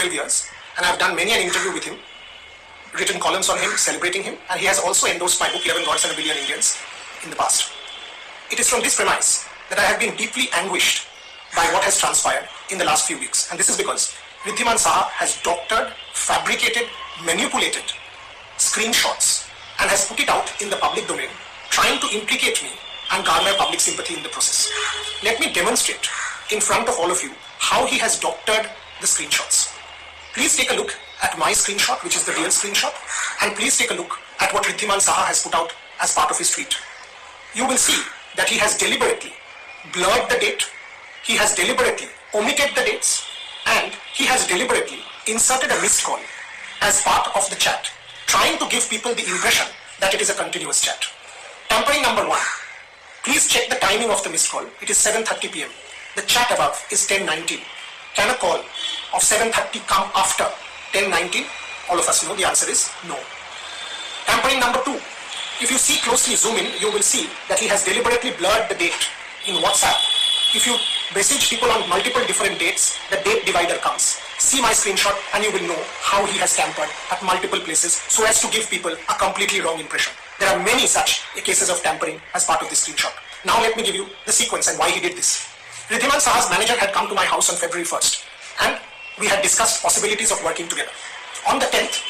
12 years, and I've done many an interview with him, written columns on him, celebrating him, and he has also endorsed my book 11 Gods and a Billion Indians in the past. It is from this premise that I have been deeply anguished by what has transpired in the last few weeks, and this is because Wriddhiman Saha has doctored, fabricated, manipulated screenshots and has put it out in the public domain, trying to implicate me and garner public sympathy in the process. Let me demonstrate in front of all of you how he has doctored the screenshots. Please take a look at my screenshot, which is the real screenshot, and please take a look at what Wriddhiman Saha has put out as part of his tweet. You will see that he has deliberately blurred the date, he has deliberately omitted the dates, and he has deliberately inserted a missed call as part of the chat, trying to give people the impression that it is a continuous chat. Tampering number 1. Please check the timing of the missed call. It is 7:30 p.m. The chat above is 10:19. Can a call of 7:30 come after 10:19? All of us know the answer is no. Tampering number 2. If you see closely, zoom in, you will see that he has deliberately blurred the date in WhatsApp. If you message people on multiple different dates, the date divider comes. See my screenshot and you will know how he has tampered at multiple places so as to give people a completely wrong impression. There are many such cases of tampering as part of this screenshot. Now let me give you the sequence and why he did this. Wriddhiman Saha's manager had come to my house on February 1st and we had discussed possibilities of working together. On the 10th,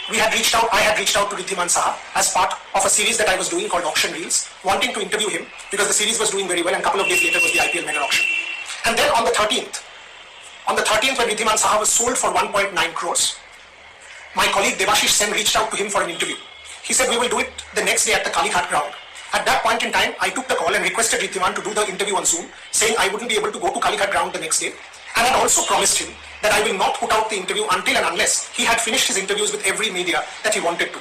I had reached out to Wriddhiman Saha as part of a series that I was doing called Auction Reels, wanting to interview him because the series was doing very well and a couple of days later was the IPL mega auction. And then on the 13th when Wriddhiman Saha was sold for 1.9 crores, my colleague Devashish Sen reached out to him for an interview. He said we will do it the next day at the Kalighat ground. At that point in time, I took the call and requested Wriddhiman to do the interview on Zoom, saying I wouldn't be able to go to Kalighat ground the next day. And I also promised him that I will not put out the interview until and unless he had finished his interviews with every media that he wanted to.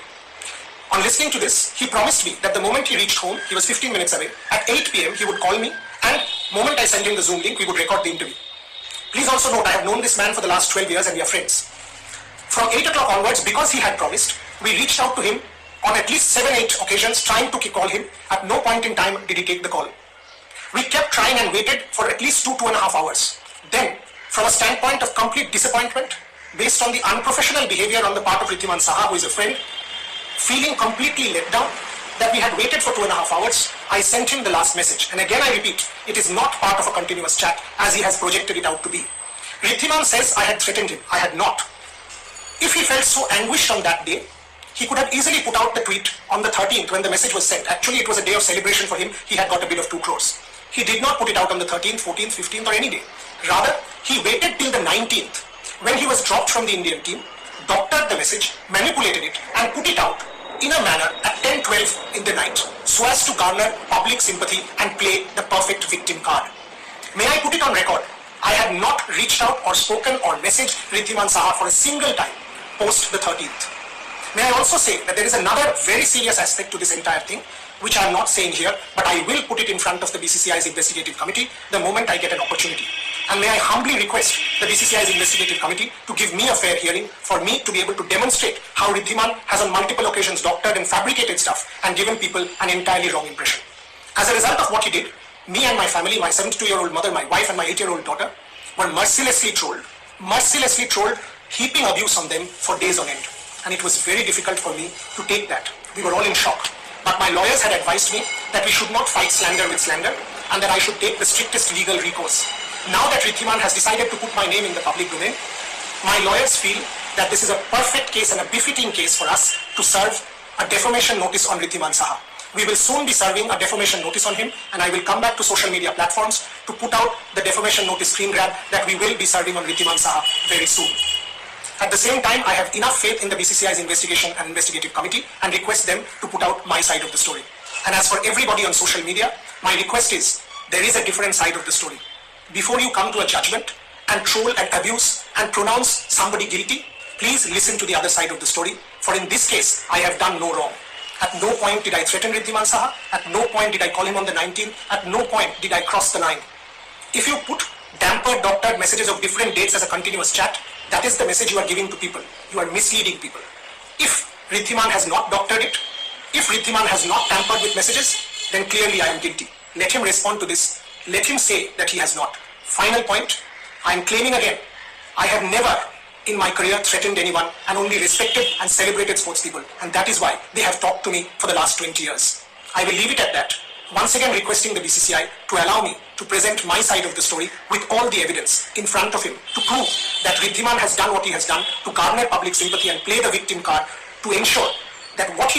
On listening to this, he promised me that the moment he reached home, he was 15 minutes away, at 8 p.m. he would call me and the moment I sent him the Zoom link, we would record the interview. Please also note, I have known this man for the last 12 years and we are friends. From 8 o'clock onwards, because he had promised, we reached out to him on at least 7-8 occasions trying to call him. At no point in time did he take the call. We kept trying and waited for at least 2.5 hours. Then, from a standpoint of complete disappointment, based on the unprofessional behavior on the part of Wriddhiman Saha, who is a friend, feeling completely let down that we had waited for 2.5 hours, I sent him the last message. And again I repeat, it is not part of a continuous chat as he has projected it out to be. Wriddhiman says I had threatened him. I had not. If he felt so anguished on that day, he could have easily put out the tweet on the 13th when the message was sent. Actually, it was a day of celebration for him. He had got a bid of 2 crores. He did not put it out on the 13th, 14th, 15th or any day. Rather, he waited till the 19th when he was dropped from the Indian team, doctored the message, manipulated it and put it out in a manner at 10:12 in the night so as to garner public sympathy and play the perfect victim card. May I put it on record, I had not reached out or spoken or messaged Wriddhiman Saha for a single time post the 13th. May I also say that there is another very serious aspect to this entire thing, which I am not saying here, but I will put it in front of the BCCI's investigative committee the moment I get an opportunity. And may I humbly request the BCCI's investigative committee to give me a fair hearing for me to be able to demonstrate how Wriddhiman has on multiple occasions doctored and fabricated stuff and given people an entirely wrong impression. As a result of what he did, me and my family, my 72-year-old mother, my wife and my 8-year-old daughter were mercilessly trolled, heaping abuse on them for days on end. And it was very difficult for me to take that. We were all in shock. But my lawyers had advised me that we should not fight slander with slander and that I should take the strictest legal recourse. Now that Wriddhiman has decided to put my name in the public domain, my lawyers feel that this is a perfect case and a befitting case for us to serve a defamation notice on Wriddhiman Saha. We will soon be serving a defamation notice on him and I will come back to social media platforms to put out the defamation notice screen grab that we will be serving on Wriddhiman Saha very soon. At the same time, I have enough faith in the BCCI's investigation and investigative committee and request them to put out my side of the story. And as for everybody on social media, my request is, there is a different side of the story. Before you come to a judgment and troll and abuse and pronounce somebody guilty, please listen to the other side of the story. For in this case, I have done no wrong. At no point did I threaten Wriddhiman Saha. At no point did I call him on the 19th. At no point did I cross the line. If you put dampered, doctored messages of different dates as a continuous chat, that is the message you are giving to people. You are misleading people. If Wriddhiman has not doctored it, if Wriddhiman has not tampered with messages, then clearly I am guilty. Let him respond to this. Let him say that he has not. Final point, I am claiming again, I have never, in my career threatened anyone and only respected and celebrated sports people. And that is why they have talked to me for the last 20 years. I will leave it at that. Once again requesting the BCCI to allow me to present my side of the story with all the evidence in front of him to prove that Wriddhiman has done what he has done to garner public sympathy and play the victim card to ensure that what he